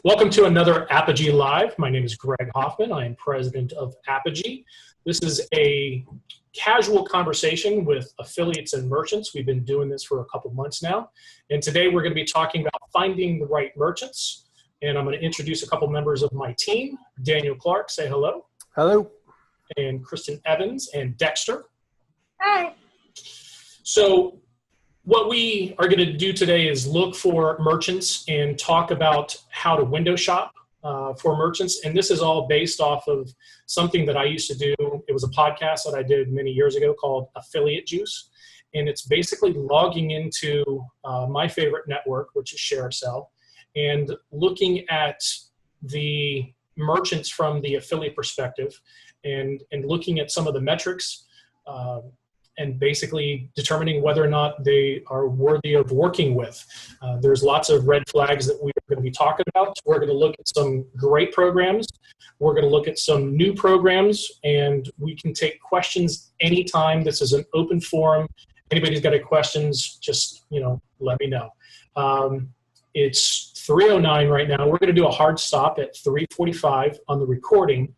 Welcome to another Apogee Live. My name is Greg Hoffman. I am president of Apogee. This is a casual conversation with affiliates and merchants. We've been doing this for a couple months now. And today we're going to be talking about finding the right merchants. And I'm going to introduce a couple members of my team. Daniel Clark, say hello. Hello. And Kristen Evans and Dexter. Hi. So what we are going to do today is look for merchants and talk about how to window shop for merchants. And this is all based off of something that I used to do. It was a podcast that I did many years ago called Affiliate Juice. And it's basically logging into my favorite network, which is ShareASale, and looking at the merchants from the affiliate perspective and looking at some of the metrics and basically determining whether or not they are worthy of working with. There's lots of red flags that we're going to be talking about. We're going to look at some great programs. We're going to look at some new programs, and we can take questions anytime. This is an open forum. Anybody's got any questions, just let me know. It's 3:09 right now. We're going to do a hard stop at 3:45 on the recording,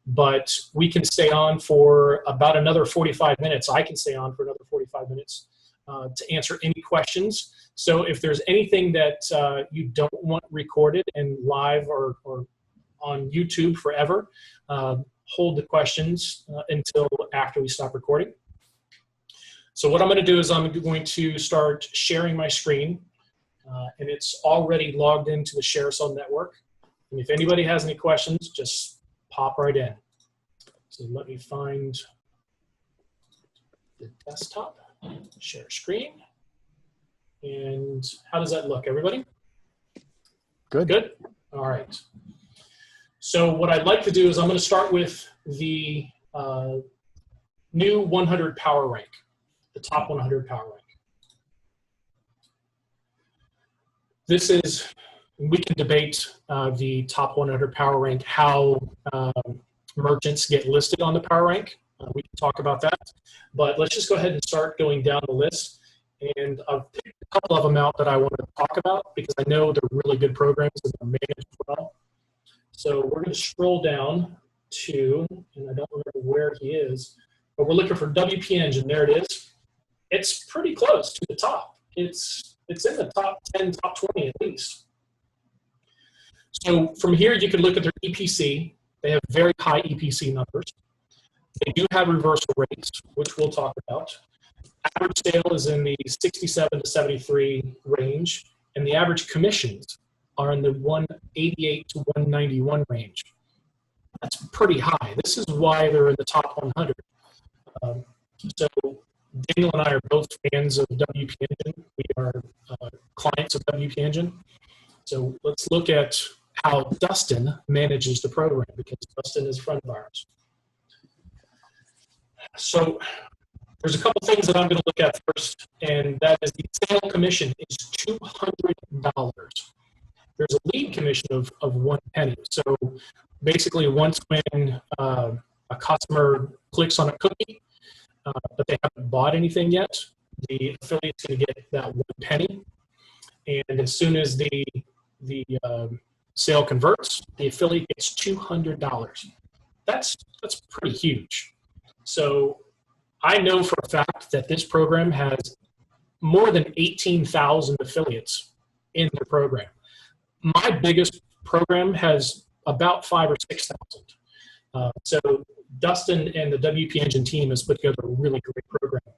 but we can stay on for about another 45 minutes. I can stay on for another 45 minutes to answer any questions. So if there's anything that you don't want recorded and live or on YouTube forever, hold the questions until after we stop recording. So what I'm going to do is I'm going to start sharing my screen, and it's already logged into the ShareASale network. And if anybody has any questions, just pop right in. So let me find the desktop, share screen. And how does that look, everybody? Good. Good? All right. So what I'd like to do is I'm going to start with the new 100 power rank, the top 100 power rank. This is, we can debate the top 100 power rank, how merchants get listed on the power rank. We can talk about that, but let's just go ahead and start going down the list. And I've picked a couple of them out that I want to talk about because I know they're really good programs and they're managed well. So we're going to scroll down to, and I don't remember where he is, but we're looking for WP Engine. There it is. It's pretty close to the top. It's in the top 10, top 20 at least. So from here, you can look at their EPC. They have very high EPC numbers. They do have reversal rates, which we'll talk about. Average sale is in the 67 to 73 range, and the average commissions are in the 188 to 191 range. That's pretty high. This is why they're in the top 100. So Daniel and I are both fans of WP Engine. We are clients of WP Engine. So let's look at how Dustin manages the program, because Dustin is a friend of ours. So there's a couple things that I'm going to look at first, and that is the sale commission is $200. There's a lead commission of 1 penny. So basically, once when a customer clicks on a cookie, but they haven't bought anything yet, the affiliate's going to get that 1 penny. And as soon as the sale converts, the affiliate gets $200. That's pretty huge. So I know for a fact that this program has more than 18,000 affiliates in the program. My biggest program has about 5,000 or 6,000. So Dustin and the WP Engine team has put together a really great program.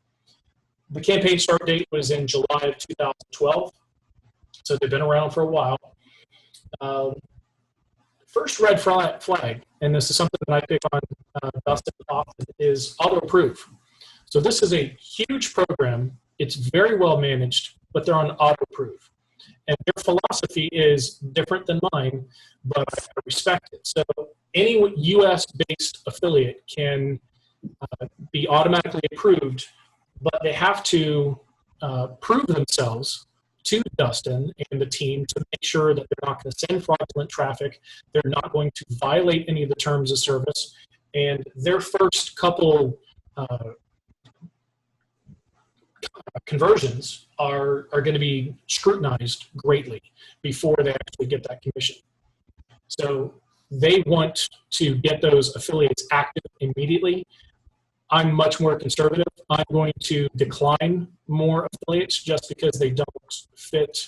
The campaign start date was in July of 2012, so they've been around for a while. First red flag, and this is something that I pick on Dustin often, is auto-approve. So this is a huge program. It's very well managed, but they're on auto-approve. And their philosophy is different than mine, but I respect it. So any US-based affiliate can be automatically approved, but they have to prove themselves to Dustin and the team to make sure that they're not going to send fraudulent traffic, they're not going to violate any of the terms of service, and their first couple conversions are going to be scrutinized greatly before they actually get that commission. So they want to get those affiliates active immediately. I'm much more conservative. I'm going to decline more affiliates just because they don't fit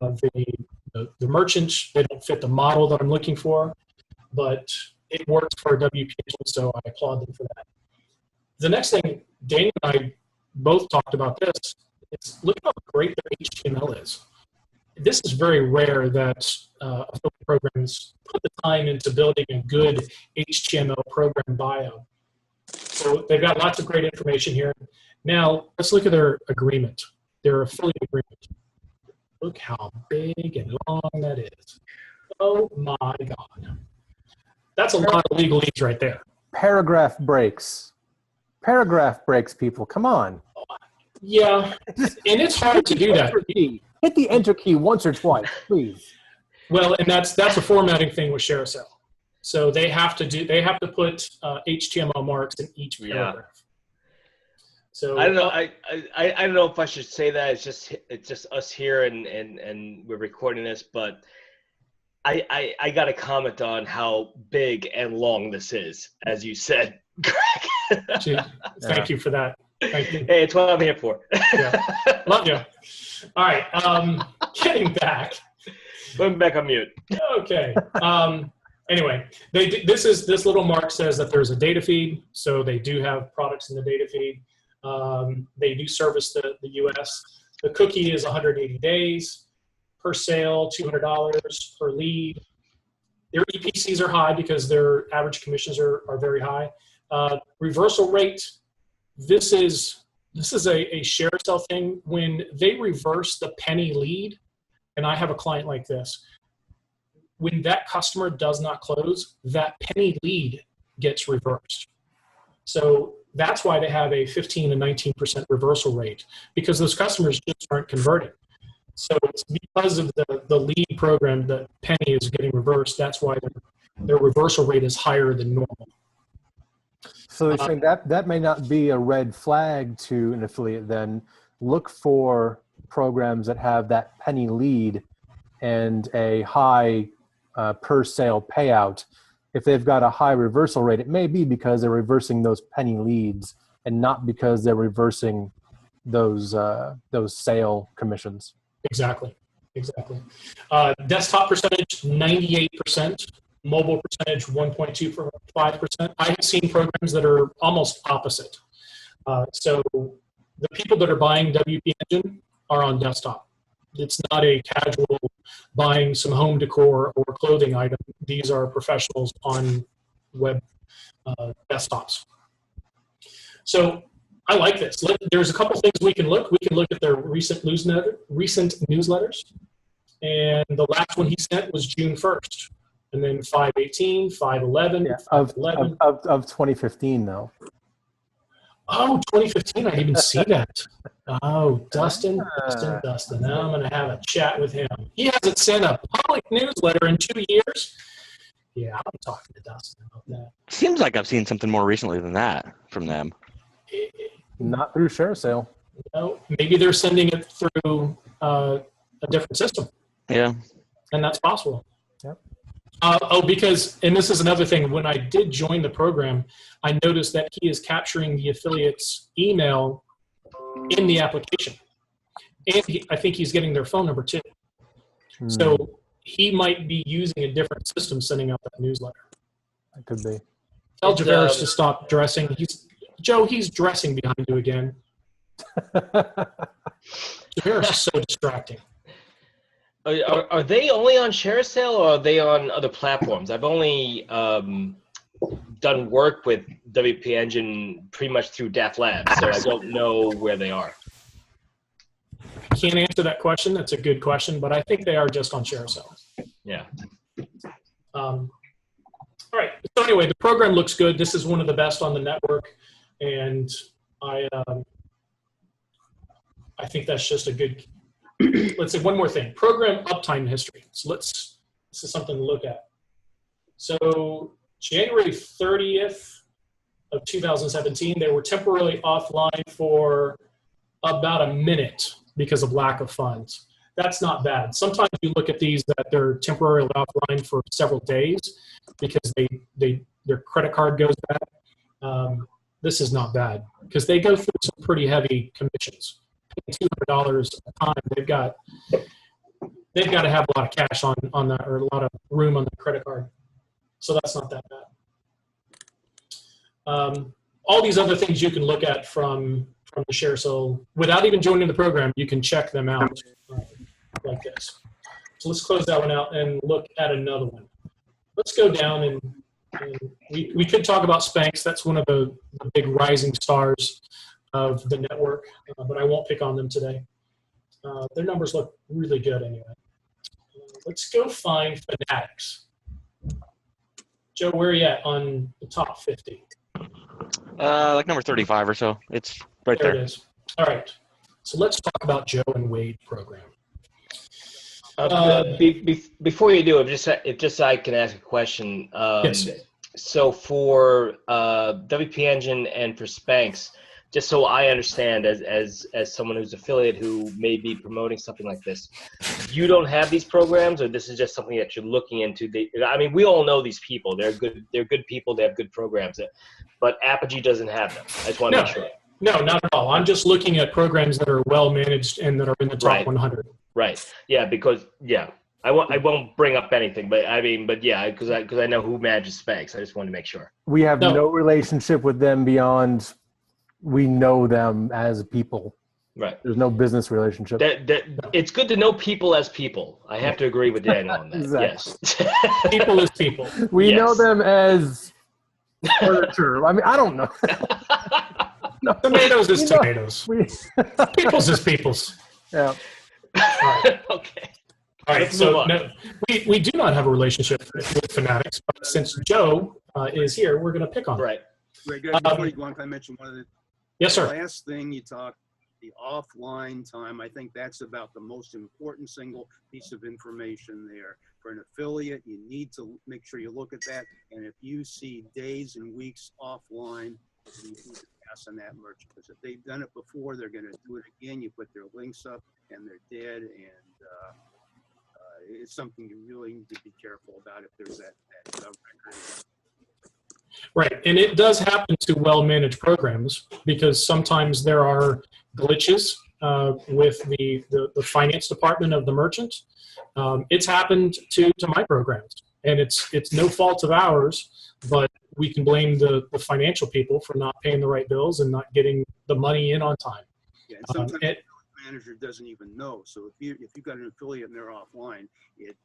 the merchant. They don't fit the model that I'm looking for, but it works for WP, so I applaud them for that. The next thing, Daniel and I both talked about this, is look how great their HTML is. This is very rare that affiliate programs put the time into building a good HTML program bio. So they've got lots of great information here. Now, let's look at their agreement, their affiliate agreement. Look how big and long that is. Oh my God. That's a lot of legalese right there. Paragraph breaks. Paragraph breaks, people. Come on. Yeah, and it's hard to do that. Hit the enter key once or twice, please. Well, and that's a formatting thing with ShareASale. So they have to put HTML marks in each paragraph. So I don't know. I don't know if I should say that. It's just us here and we're recording this, but I got to comment on how big and long this is, as you said, Greg. Thank you for that. Thank you. Hey, it's what I'm here for. Yeah. Love you. All right. Getting back. Put back on mute. Okay. Anyway, this little mark says that there's a data feed, so they do have products in the data feed. They do service the U.S. The cookie is 180 days per sale, $200 per lead. Their EPCs are high because their average commissions are very high. Reversal rate. This is a ShareASale thing. When they reverse the penny lead, and I have a client like this, when that customer does not close, that penny lead gets reversed. So that's why they have a 15 and 19% reversal rate, because those customers just aren't converting. So it's because of the lead program that penny is getting reversed. That's why their reversal rate is higher than normal. So they're saying that may not be a red flag to an affiliate then. Look for programs that have that penny lead and a high per sale payout. If they've got a high reversal rate, it may be because they're reversing those penny leads and not because they're reversing those sale commissions. Exactly. Desktop percentage, 98%. Mobile percentage, 1.25%. I have seen programs that are almost opposite. So the people that are buying WP Engine are on desktop. It's not a casual buying some home decor or clothing item. These are professionals on web desktops. So I like this. There's a couple things we can look. We can look at their recent newsletters. And the last one he sent was June 1st. And then 5/18, 5/11, Yeah, 5/11. of 2015 though. Oh, 2015, I didn't even see that. Oh, Dustin. Now I'm going to have a chat with him. He hasn't sent a public newsletter in 2 years. Yeah, I'll be talking to Dustin about that. Seems like I've seen something more recently than that from them. Not through ShareASale. No, maybe they're sending it through a different system. Yeah. And that's possible. Yep. Because, and this is another thing, when I did join the program, I noticed that he is capturing the affiliate's email in the application. And I think he's getting their phone number too. So he might be using a different system sending out that newsletter. That could be. Tell Javaris to stop dressing. He's dressing behind you again. Javaris is so distracting. Are they only on ShareASale or are they on other platforms? I've only done work with WP Engine pretty much through DAF Labs, so I don't know where they are. I can't answer that question. That's a good question, but I think they are just on ShareASale. Yeah. All right. So anyway, the program looks good. This is one of the best on the network, and I think that's just a good. Let's say one more thing. Program uptime history. So this is something to look at. So January 30th of 2017, they were temporarily offline for about a minute because of lack of funds. that's not bad. Sometimes you look at these that they're temporarily offline for several days because their credit card goes bad. This is not bad because they go through some pretty heavy commissions. $200 a time. They've got to have a lot of cash on that, or a lot of room on the credit card. So that's not that bad. All these other things you can look at from the ShareASale without even joining the program. You can check them out like this. So let's close that one out and look at another one. Let's go down and we could talk about Spanx. That's one of the big rising stars of the network, but I won't pick on them today. Their numbers look really good anyway. Let's go find Fanatics. Joe, where are you at on the top 50? Like number 35 or so. It's right there. There it is. All right. So let's talk about Joe and Wade program. Before you do, if just I can ask a question. Yes. So for WP Engine and for Spanx, just so I understand, as someone who's affiliate who may be promoting something like this, you don't have these programs, or this is just something that you're looking into? I mean, we all know these people. They're good people. They have good programs, but Apogee doesn't have them. I just want to make sure. No, not at all. I'm just looking at programs that are well managed and that are in the top 100. Right. Yeah. Because I won't bring up anything, but because I know who manages Spanx. I just wanted to make sure. We have no relationship with them beyond we know them as people. Right. There's no business relationship. It's good to know people as people. I have to agree with Daniel on that. Exactly. Yes. People is people. We know them as furniture. I mean, I don't know. No. Tomatoes is tomatoes. Peoples is peoples. Yeah. Okay. All right. So no, we do not have a relationship with Fanatics, but since Joe is here, we're going to pick on him. Right. Great, guys. Before you go on, can I mention one of the Yes, sir. last thing you talked, the offline time? I think that's about the most important single piece of information there. For an affiliate, you need to make sure you look at that. And if you see days and weeks offline, you need to pass on that merchant, because if they've done it before, they're going to do it again. You put their links up and they're dead, and it's something you really need to be careful about if there's that record. Right, and it does happen to well-managed programs because sometimes there are glitches with the finance department of the merchant. It's happened to my programs, and it's no fault of ours, but we can blame the financial people for not paying the right bills and not getting the money in on time. Yeah, and sometimes the manager doesn't even know. So if you've got an affiliate and they're offline, it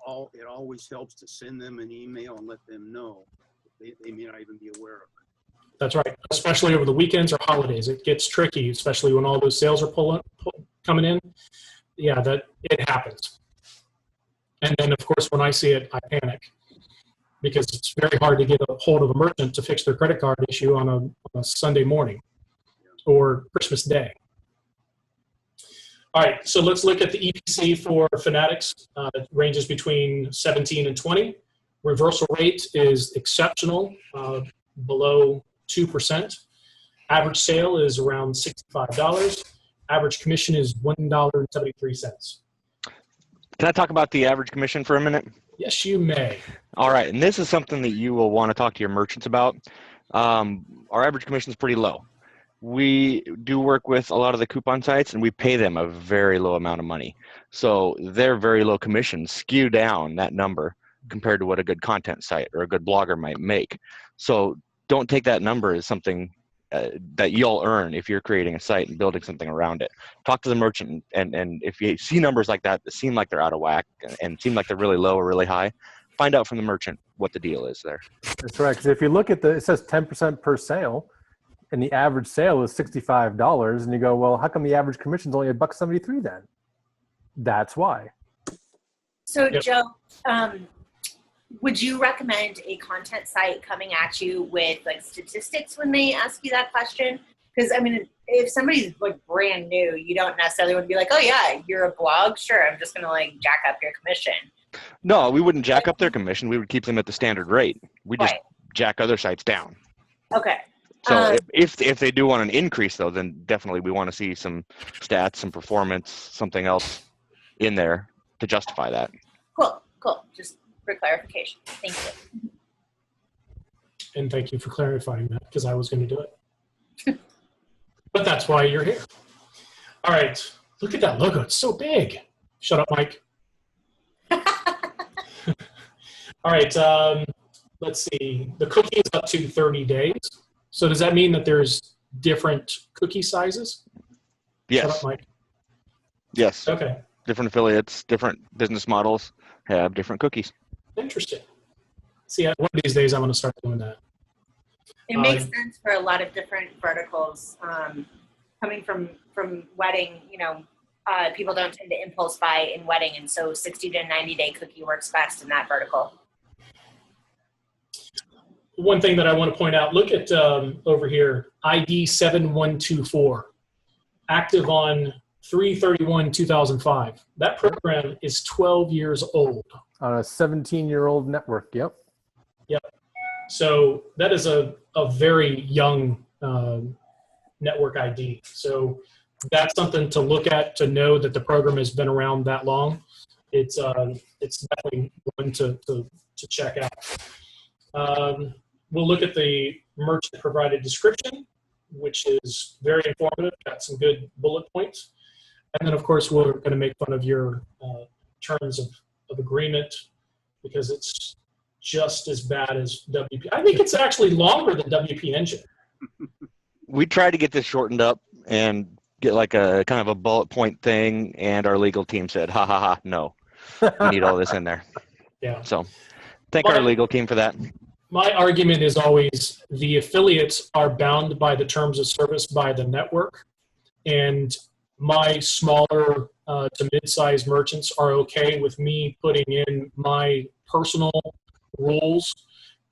always helps to send them an email and let them know. They may not even be aware of it. That's right, especially over the weekends or holidays. It gets tricky, especially when all those sales are coming in. Yeah, that it happens. And then, of course, when I see it, I panic because it's very hard to get a hold of a merchant to fix their credit card issue on a Sunday morning or Christmas Day. All right, so let's look at the EPC for Fanatics. It ranges between 17 and 20. Reversal rate is exceptional, below 2%. Average sale is around $65. Average commission is $1.73. Can I talk about the average commission for a minute? Yes, you may. All right, and this is something that you will want to talk to your merchants about. Our average commission is pretty low. We do work with a lot of the coupon sites, and we pay them a very low amount of money. So their very low commissions skew down that number compared to what a good content site or a good blogger might make. So don't take that number as something that you'll earn if you're creating a site and building something around it. Talk to the merchant, and if you see numbers like that seem like they're out of whack and seem like they're really low or really high, find out from the merchant what the deal is there. That's right. Because if you look at it says 10% per sale, and the average sale is $65, and you go, well, how come the average commission is only $1.73 then? That's why. So, Yep. Joe, would you recommend a content site coming at you with like statistics when they ask you that question? Because I mean, if somebody's like brand new, you don't necessarily want to be like, oh yeah, you're a blog, sure, I'm just gonna like jack up your commission. No, we wouldn't jack up their commission. We would keep them at the standard rate. We just jack other sites down. Okay. So if they do want an increase though, then definitely we want to see some stats, some performance, something else. in there to justify that. Cool. Just for clarification. Thank you. And thank you for clarifying that, because I was going to do it. But that's why you're here. All right. Look at that logo. It's so big. Shut up, Mike. All right. Let's see. The cookie is up to 30 days. So does that mean that there's different cookie sizes? Yes. Shut up, Mike. Yes. Okay. Different affiliates, different business models have different cookies. Interesting. See, one of these days I'm going to start doing that. It makes sense for a lot of different verticals. Coming from wedding, people don't tend to impulse buy in wedding, and so 60 to 90-day cookie works best in that vertical. One thing that I want to point out, look at over here, ID 7124, active on 3/31/2005. That program is 12 years old. On a 17-year-old network, yep. Yep. So that is a very young network ID. So that's something to look at, to know that the program has been around that long. It's definitely one to check out. We'll look at the merchant provided description, which is very informative, got some good bullet points. And then, of course, we're going to make fun of your terms of agreement, because it's just as bad as WP. I think it's actually longer than WP Engine. We tried to get this shortened up and get like a kind of a bullet point thing, and our legal team said, ha ha ha, no. We need all this in there. Yeah. So thank our legal team for that. My argument is always the affiliates are bound by the terms of service by the network, and my smaller to mid-sized merchants are okay with me putting in my personal rules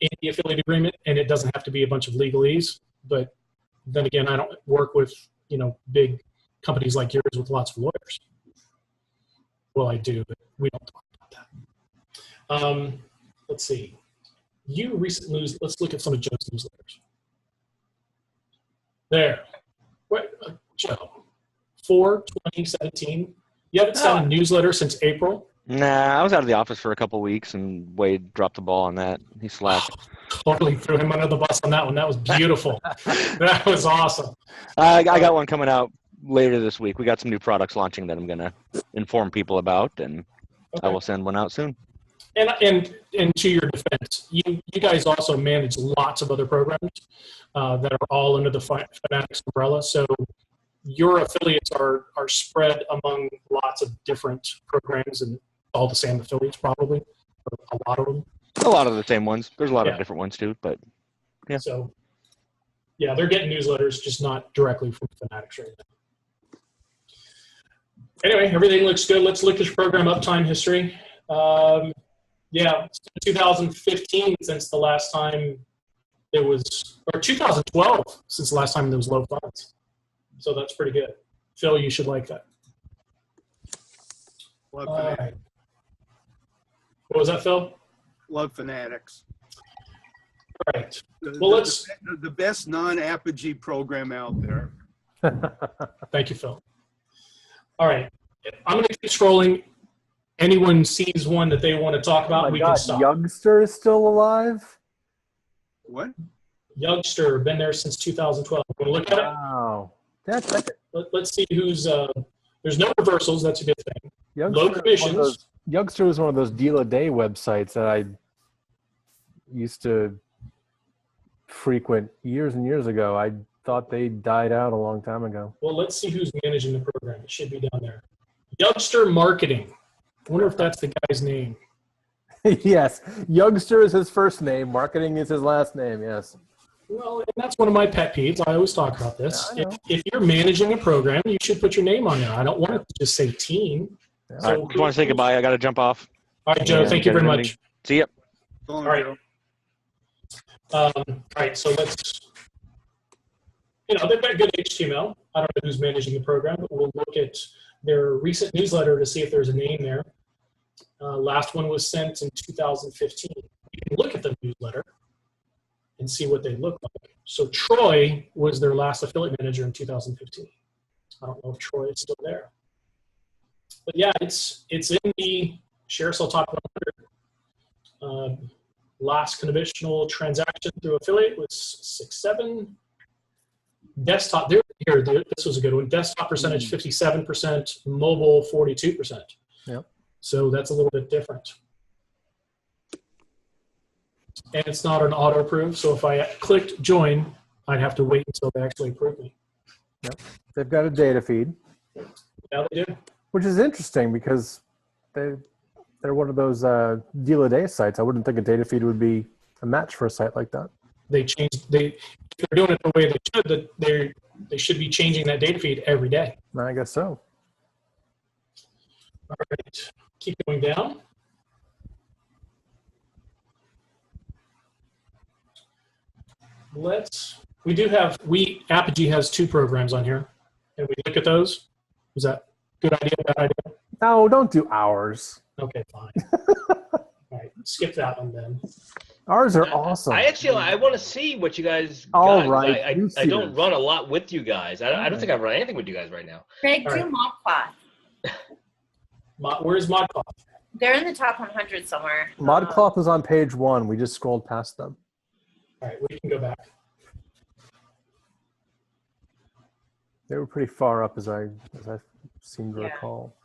in the affiliate agreement, and it doesn't have to be a bunch of legalese. But then again, I don't work with big companies like yours with lots of lawyers. Well, I do, but we don't talk about that. Let's see. You recently, let's look at some of Joe's newsletters. There. What, Joe, 4/2017. You haven't sent a newsletter since April? Nah, I was out of the office for a couple weeks, and Wade dropped the ball on that. He slacked. Totally threw him under the bus on that one. That was beautiful. That was awesome. I got one coming out later this week. We got some new products launching that I'm going to inform people about, and I will send one out soon. And to your defense, you guys also manage lots of other programs that are all under the Fanatics umbrella. So your affiliates are spread among lots of different programs, and all the same affiliates probably, or a lot of them. A lot of the same ones. There's a lot of different ones too, but yeah. So yeah, they're getting newsletters, just not directly from Fanatics right now. Anyway, everything looks good. Let's look at your program uptime history. Yeah, it's been 2015 since the last time there was, or 2012 since the last time there was low funds. So that's pretty good. Phil, you should like that. Love All Fanatics. right. What was that, Phil? Love Fanatics. All right. Well, let's. The best non-Apogee program out there. Thank you, Phil. All right. I'm going to keep scrolling. Anyone sees one that they want to talk about, we can stop. Youngster is still alive? What? Youngster, been there since 2012. Want to look at it? Wow. That's Let's see who's. There's no reversals. That's a good thing. Youngster Low commissions. Youngster was one of those deal a day websites that I used to frequent years and years ago. I thought they died out a long time ago. Well, let's see who's managing the program. It should be down there. Youngster Marketing. I wonder if that's the guy's name. Yes. Youngster is his first name. Marketing is his last name, yes. Well, and that's one of my pet peeves. I always talk about this. Yeah, If you're managing a program, you should put your name on there. I don't want it to just say team. Yeah. So, All right, just want to say goodbye. I got to jump off. All right, Joe. Yeah, Thank you very much. See ya. Go on, All right. Joe. All right, so let's, they've got good HTML. I don't know who's managing the program, but we'll look at their recent newsletter to see if there's a name there. Last one was sent in 2015. You can look at the newsletter and see what they look like. So Troy was their last affiliate manager in 2015. I don't know if Troy is still there. But yeah, it's in the ShareASale Top 100. Last conditional transaction through affiliate was 6.7. Desktop, this was a good one. Desktop percentage 57%, mobile 42%. Yep. So that's a little bit different. And it's not an auto approve, so if I clicked join, I'd have to wait until they actually approve me. Yep. They've got a data feed. Yeah, they do. Which is interesting because they're one of those deal a day sites. I wouldn't think a data feed would be a match for a site like that. If they're doing it the way they should, that they should be changing that data feed every day. I guess so. All right, keep going down. Apogee has 2 programs on here, and we look at those. Is that a good idea, bad idea? No, don't do ours. Okay, fine. All right, skip that one then. Ours are awesome. I want to see what you guys All got. right, I don't run a lot with you guys. I don't think I run anything with you guys right now. Greg, All do right. ModCloth. Where's ModCloth? They're in the top 100 somewhere. ModCloth is on page 1. We just scrolled past them. All right, we can go back. They were pretty far up as I seem to Yeah. recall.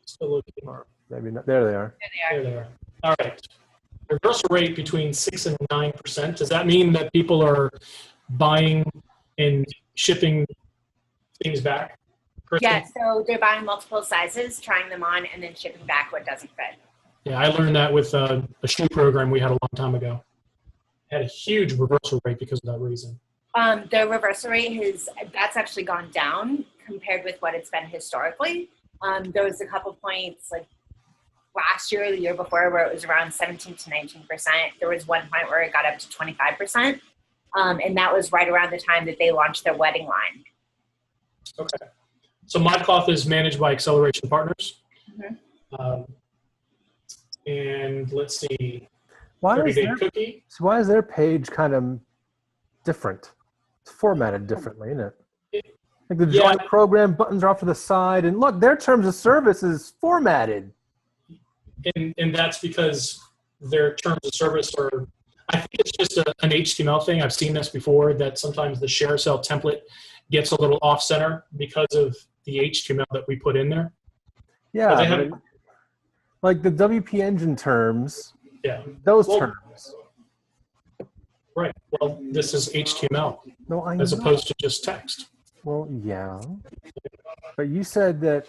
Still looking. Maybe not. There they are. There There they are. All right. Reversal rate between 6 and 9%. Does that mean that people are buying and shipping things back? Kristen? Yeah, so they're buying multiple sizes, trying them on, and then shipping back what doesn't fit. Yeah, I learned that with a shoe program we had a long time ago. Had a huge reversal rate because of that reason. The reversal rate that's actually gone down compared with what it's been historically. There was a couple points like last year or the year before where it was around 17 to 19%. There was one point where it got up to 25%. And that was right around the time that they launched their wedding line. Okay. So ModCloth is managed by Acceleration Partners. Mm-hmm. And let's see. Why 30-day cookie. why is their page kind of different? It's formatted differently, isn't it? Like the join program buttons are off to the side, and look, their terms of service is formatted. And that's because their terms of service are, I think it's just an HTML thing. I've seen this before, that sometimes the ShareASale template gets a little off center because of the HTML that we put in there. Yeah, like the WP Engine terms, those terms. Right. Well, this is HTML as opposed to just text. Well, yeah. But you said that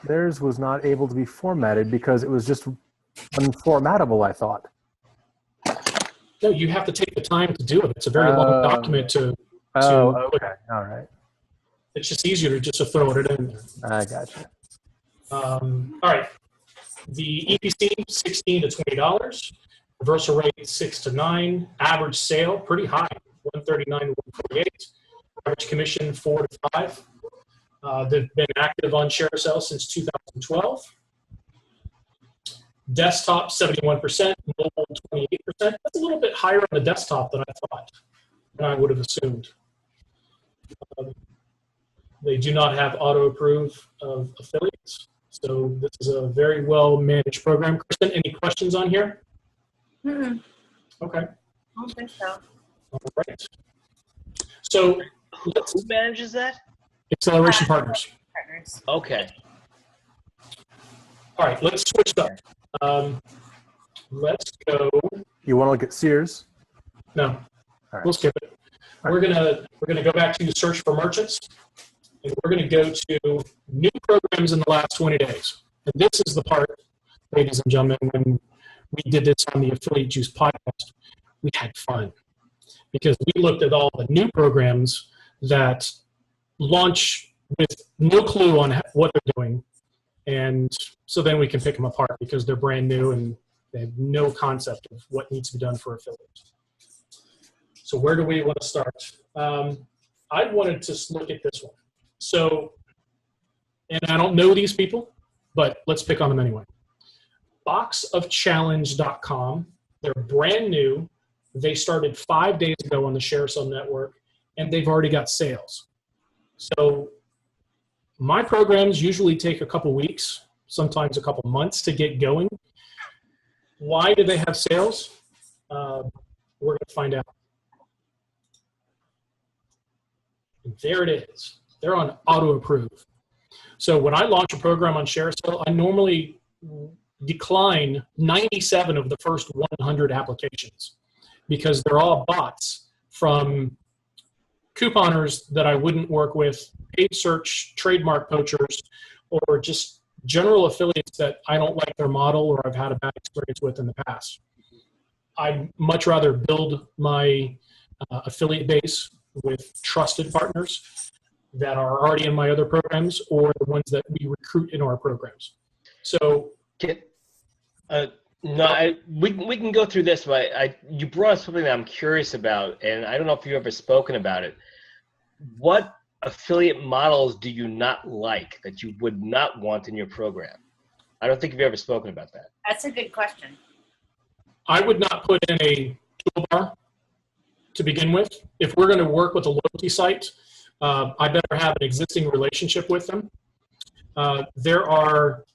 theirs was not able to be formatted because it was just unformattable, I thought. No, you have to take the time to do it. It's a very long document to okay. All right. It's just easier to throw it in there. I gotcha. All right. The EPC, $16 to $20. Reversal rate, 6 to 9. Average sale, pretty high, 139 to 148. Average commission, 4 to 5. They've been active on ShareASale since 2012. Desktop, 71%. Mobile, 28%. That's a little bit higher on the desktop than I thought, than I would have assumed. They do not have auto approve of affiliates. So this is a very well managed program. Kristen, any questions on here? Mm-mm. Okay. I don't think so. All right. So Who manages that? Acceleration Partners. Okay. All right, let's switch up. Let's go. You want to look at Sears? No, right. we'll skip it. We're gonna go back to search for merchants, and we're gonna go to new programs in the last 20 days. And this is the part, ladies and gentlemen, when we did this on the Affiliate Juice podcast, we had fun because we looked at all the new programs that launch with no clue on what they're doing. And so then we can pick them apart because they're brand new and they have no concept of what needs to be done for affiliates. So where do we want to start? I wanted to look at this one. So, and I don't know these people, but let's pick on them anyway. Boxofchallenge.com. They're brand new. They started 5 days ago on the ShareASale network, and they've already got sales. So my programs usually take a couple weeks, sometimes a couple months to get going. Why do they have sales? We're going to find out. And there it is. They're on auto approve. So when I launch a program on ShareASale, I normally decline 97 of the first 100 applications because they're all bots from couponers that I wouldn't work with, paid search, trademark poachers, or just general affiliates that I don't like their model or I've had a bad experience with in the past. I'd much rather build my affiliate base with trusted partners that are already in my other programs or the ones that we recruit in our programs. So, we can go through this, but you brought up something that I'm curious about, and I don't know if you've ever spoken about it. What affiliate models do you not like that you would not want in your program? I don't think you've ever spoken about that. That's a good question. I would not put in a toolbar to begin with. If we're going to work with a loyalty site, I better have an existing relationship with them. There are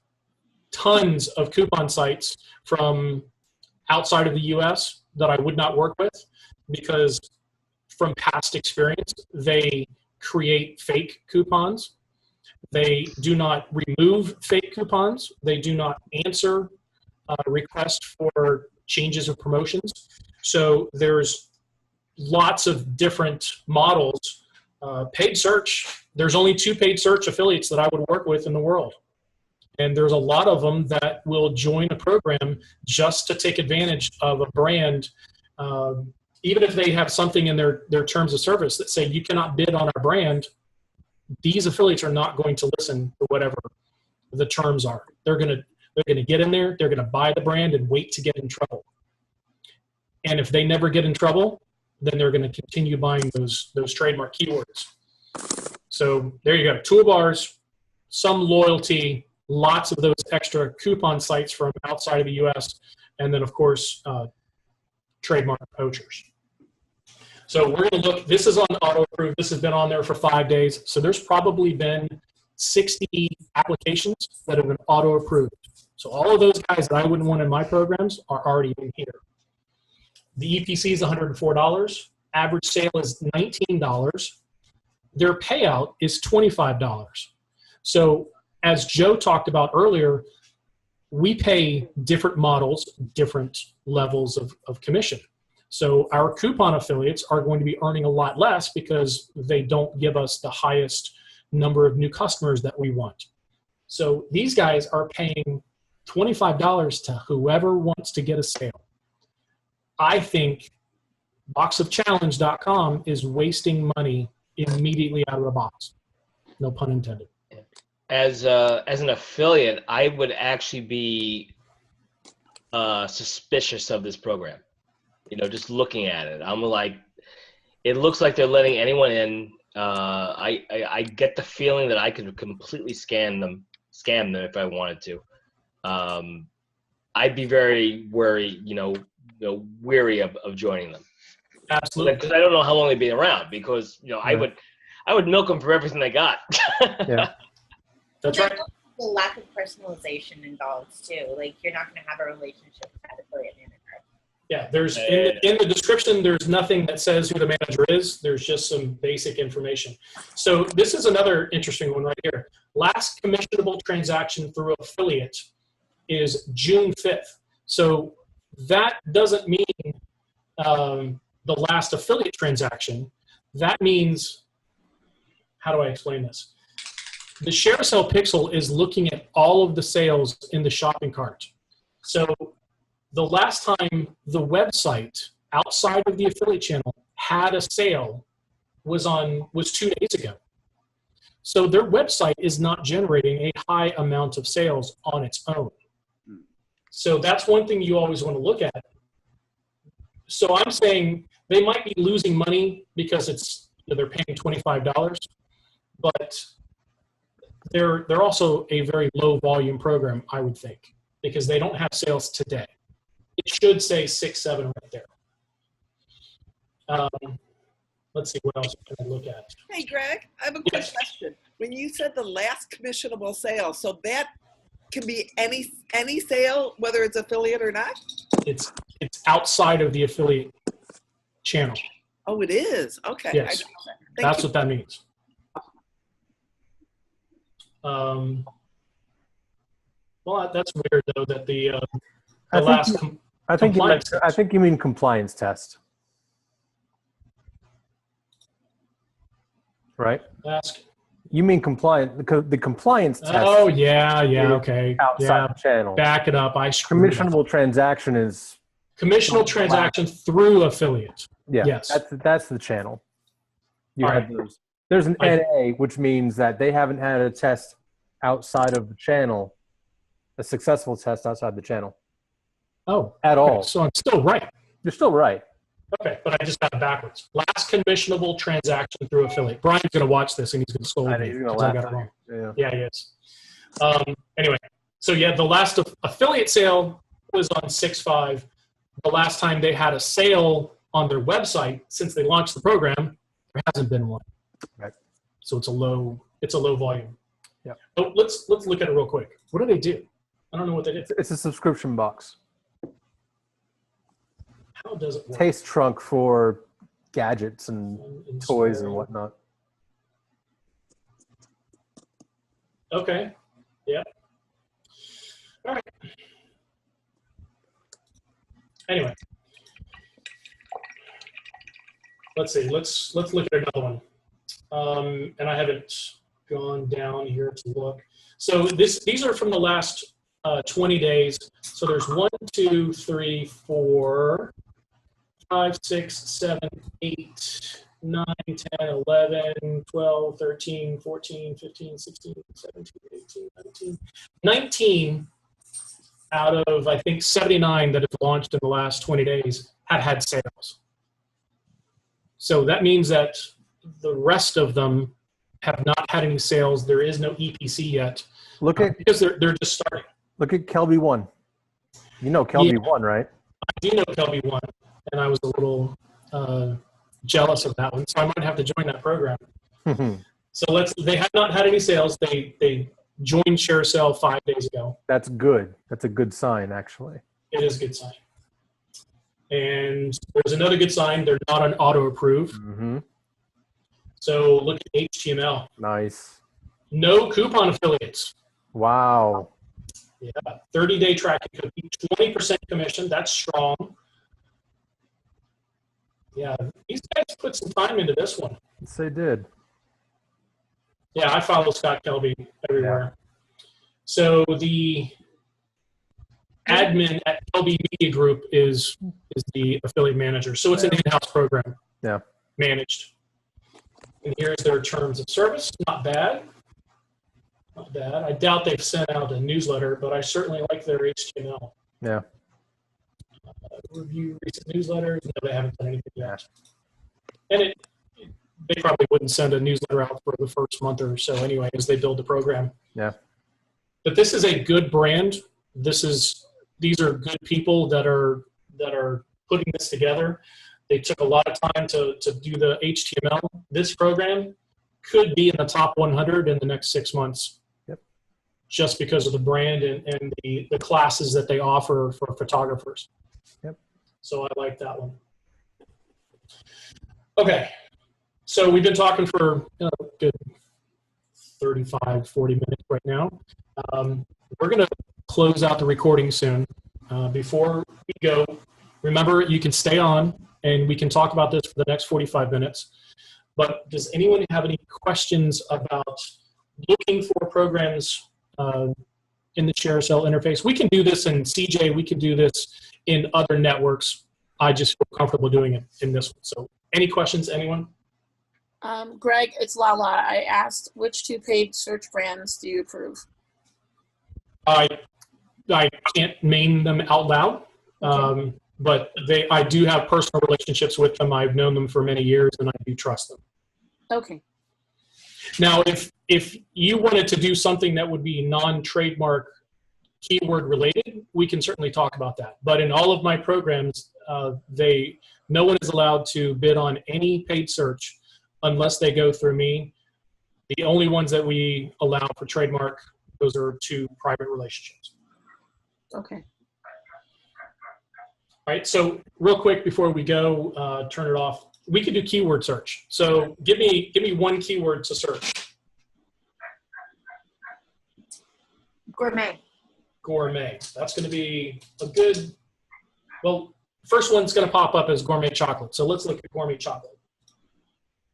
tons of coupon sites from outside of the US that I would not work with because from past experience, they create fake coupons. They do not remove fake coupons. They do not answer requests for changes of promotions. So there's lots of different models. Paid search, there's only 2 paid search affiliates that I would work with in the world. And there's a lot of them that will join a program just to take advantage of a brand, even if they have something in their terms of service that say you cannot bid on our brand. These affiliates are not going to listen to whatever the terms are. They're going to get in there, they're going to buy the brand and wait to get in trouble. And if they never get in trouble, then they're going to continue buying those trademark keywords. So there you go. Toolbars, some loyalty, lots of those extra coupon sites from outside of the US, and then of course, trademark poachers. So we're going to look, this is on auto approve. This has been on there for 5 days. So there's probably been 60 applications that have been auto approved. So all of those guys that I wouldn't want in my programs are already in here. The EPC is $104. Average sale is $19. Their payout is $25. So as Joe talked about earlier, we pay different models, different levels of commission. So our coupon affiliates are going to be earning a lot less because they don't give us the highest number of new customers that we want. So these guys are paying $25 to whoever wants to get a sale. I think boxofchallenge.com is wasting money immediately out of the box. No pun intended. As an affiliate, I would actually be suspicious of this program. You know, just looking at it, I'm like, it looks like they're letting anyone in. I get the feeling that I could completely scam them if I wanted to. I'd be very worried, weary of joining them. Absolutely. Because I don't know how long they've been around. Because I would milk them for everything they got. Yeah. That's right. The lack of personalization involved too. Like you're not going to have a relationship with that affiliate manager. Yeah, there's in the description, there's nothing that says who the manager is. There's just some basic information. So this is another interesting one right here. Last commissionable transaction through affiliate is June 5th. So that doesn't mean the last affiliate transaction. That means, how do I explain this? The ShareASale Pixel is looking at all of the sales in the shopping cart. So the last time the website outside of the affiliate channel had a sale was 2 days ago. So their website is not generating a high amount of sales on its own. So that's one thing you always want to look at. So I'm saying they might be losing money because they're paying $25, but they're also a very low volume program, I would think, because they don't have sales today. It should say 6, 7 right there. Let's see, what else can I look at? Hey, Greg, I have a quick question. When you said the last commissionable sale, so that can be any sale, whether it's affiliate or not? It's outside of the affiliate channel. Oh, it is. Okay. Yes, that's what that means. Well, that's weird though that the last I think you mean compliance test. Right? You mean compliant? The compliance test. Oh yeah, okay. Outside the channel. Back it up. Commissionable transaction is commissionable transaction through affiliate. Yeah, yes, that's the channel. You have those. There's an NA, which means that they haven't had a test outside of the channel, a successful test outside the channel. Oh, at all. So I'm still right. You're still right. Okay, but I just got it backwards. Last commissionable transaction through affiliate. Brian's going to watch this and he's going to scold me because I got it wrong. Yeah, he is. Anyway, so yeah, the last affiliate sale was on 6/5. The last time they had a sale on their website since they launched the program, there hasn't been one. Right. So it's a low volume. Yeah. Oh, let's look at it real quick. What do they do? I don't know what they did. It's a subscription box. How does it work? Taste trunk for gadgets and toys and whatnot. Okay. Yeah. All right. Anyway, let's see. Let's look at another one. And I haven't gone down here to look. So these are from the last 20 days. So there's 1, 2, 3, 4, 5, 6, 7, 8, 9, 10, 11, 12, 13, 14, 15, 16, 17, 18, 19 out of, I think, 79 that have launched in the last 20 days have had sales. So that means that the rest of them have not had any sales. There is no EPC yet. Because they're just starting. Look at Kelby 1. You know Kelby 1, right? I do know Kelby 1, and I was a little jealous of that one, so I might have to join that program. So they have not had any sales. They joined ShareASale 5 days ago. That's good. That's a good sign, actually. It is a good sign. And there's another good sign. They're not on auto approve. So look at HTML. Nice. No coupon affiliates. Wow. Yeah, 30-day tracking cookie, 20% commission. That's strong. Yeah, these guys put some time into this one. Yes, they did. Yeah, I follow Scott Kelby everywhere. Yeah. So the admin at Kelby Media Group is the affiliate manager. So it's an in-house program. Yeah. Managed. And here's their terms of service. Not bad. Not bad. I doubt they've sent out a newsletter, but I certainly like their HTML. Yeah. Review recent newsletters. No, they haven't done anything yet. And they probably wouldn't send a newsletter out for the first month or so anyway as they build the program. Yeah. But this is a good brand. These are good people that are putting this together. They took a lot of time to do the HTML. This program could be in the top 100 in the next 6 months. Yep. Just because of the brand and the classes that they offer for photographers. Yep. So I like that one. Okay. So we've been talking for a good 35, 40 minutes right now. We're going to close out the recording soon. Before we go, remember, you can stay on and we can talk about this for the next 45 minutes. But does anyone have any questions about looking for programs in the ShareASale interface? We can do this in CJ. We can do this in other networks. I just feel comfortable doing it in this one. So any questions, anyone? Greg, it's Lala. I asked, which 2 paid search brands do you approve? I can't name them out loud, Okay. but I do have personal relationships with them. I've known them for many years, and I do trust them. Okay. Now, if you wanted to do something that would be non-trademark keyword related, we can certainly talk about that. But in all of my programs, no one is allowed to bid on any paid search unless they go through me. The only ones that we allow for trademark, those are 2 private relationships. Okay. All right, so real quick before we go, turn it off. We could do keyword search. So give me 1 keyword to search. Gourmet. Gourmet. That's going to be a good, well, first one's going to pop up as gourmet chocolate. So let's look at gourmet chocolate.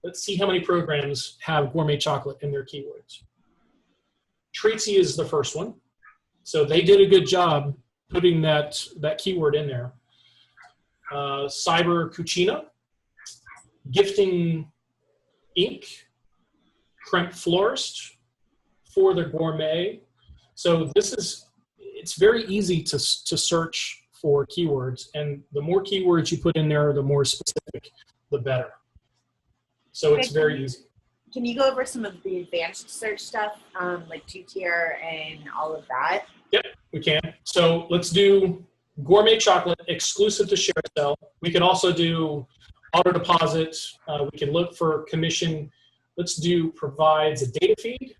Let's see how many programs have gourmet chocolate in their keywords. Treatsy is the first one. So they did a good job putting that keyword in there. Cyber Cucina, Gifting Inc., Creme Florist for the gourmet. So it's very easy to search for keywords, and the more keywords you put in there, the more specific, the better. So it's very easy. Can you go over some of the advanced search stuff, like 2-tier and all of that? Yep, we can. So let's do gourmet chocolate exclusive to ShareASale. We can also do auto deposit. We can look for commission. Let's do provides a data feed.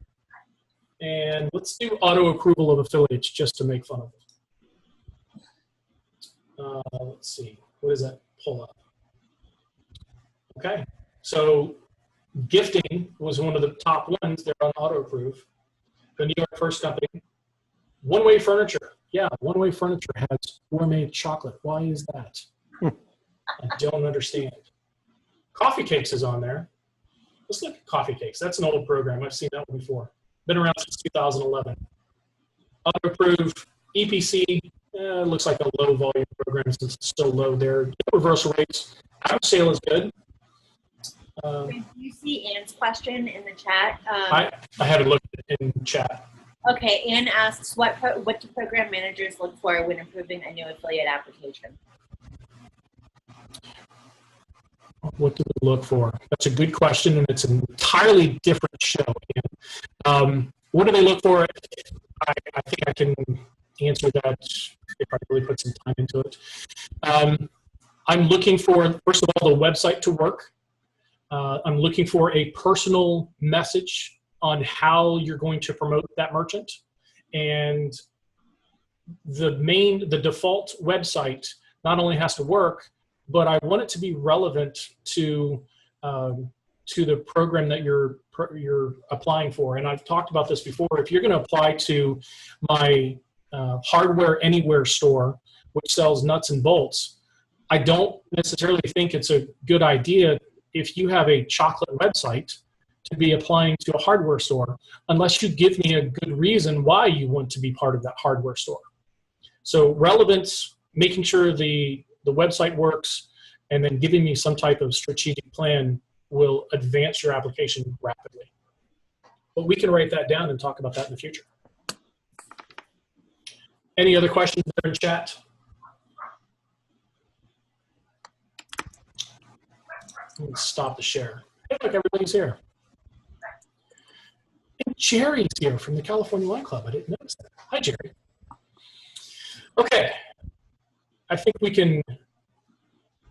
And let's do auto approval of affiliates just to make fun of it. Let's see. What does that pull up? Okay. So gifting was one of the top ones there on auto approve. The New York First Company. One Way Furniture. Yeah, One Way Furniture has gourmet chocolate. Why is that? I don't understand. Coffee Cakes is on there. Let's look at Coffee Cakes. That's an old program. I've seen that one before. Been around since 2011. Auto approve. EPC looks like a low volume program since it's so low there. Reversal rates. ShareASale is good. Do you see Ann's question in the chat? I haven't looked in chat. Okay, Ann asks, what do program managers look for when approving a new affiliate application? What do we look for? That's a good question, and it's an entirely different show. What do they look for? I think I can answer that if I really put some time into it. I'm looking for, first of all, the website to work. I'm looking for a personal message on how you're going to promote that merchant. And the default website not only has to work, but I want it to be relevant to the program that you're applying for. And I've talked about this before. If you're going to apply to my Hardware Anywhere store, which sells nuts and bolts, I don't necessarily think it's a good idea if you have a chocolate website to be applying to a hardware store, unless you give me a good reason why you want to be part of that hardware store. So relevance, making sure the website works, and then giving me some type of strategic plan will advance your application rapidly. But we can write that down and talk about that in the future. Any other questions there in chat? Let's stop the share. Hey, look, everybody's here. And Jerry's here from the California Wine Club. I didn't notice that. Hi, Jerry. Okay. I think we can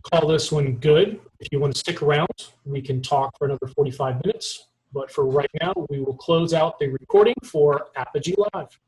call this one good. If you want to stick around, we can talk for another 45 minutes. But for right now, we will close out the recording for Apogee Live.